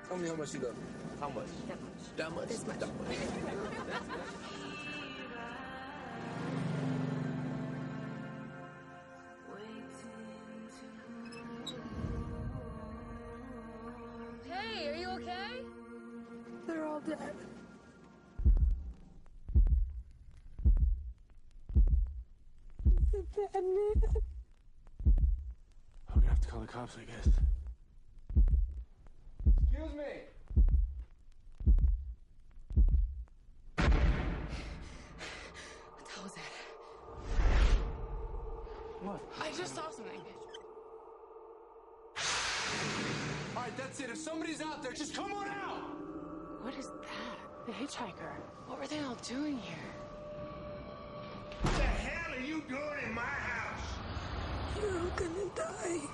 Tell me how much you love me. How much? That much. That much? This much. That much. Hey, are you okay? They're all dead. He's a bad man. I'm gonna have to call the cops, I guess. Excuse me. What the hell was that? What? I just saw something. All right, that's it. If somebody's out there, just come on out! What is that? The hitchhiker. What were they all doing here? What the hell are you doing in my house? You're all gonna die.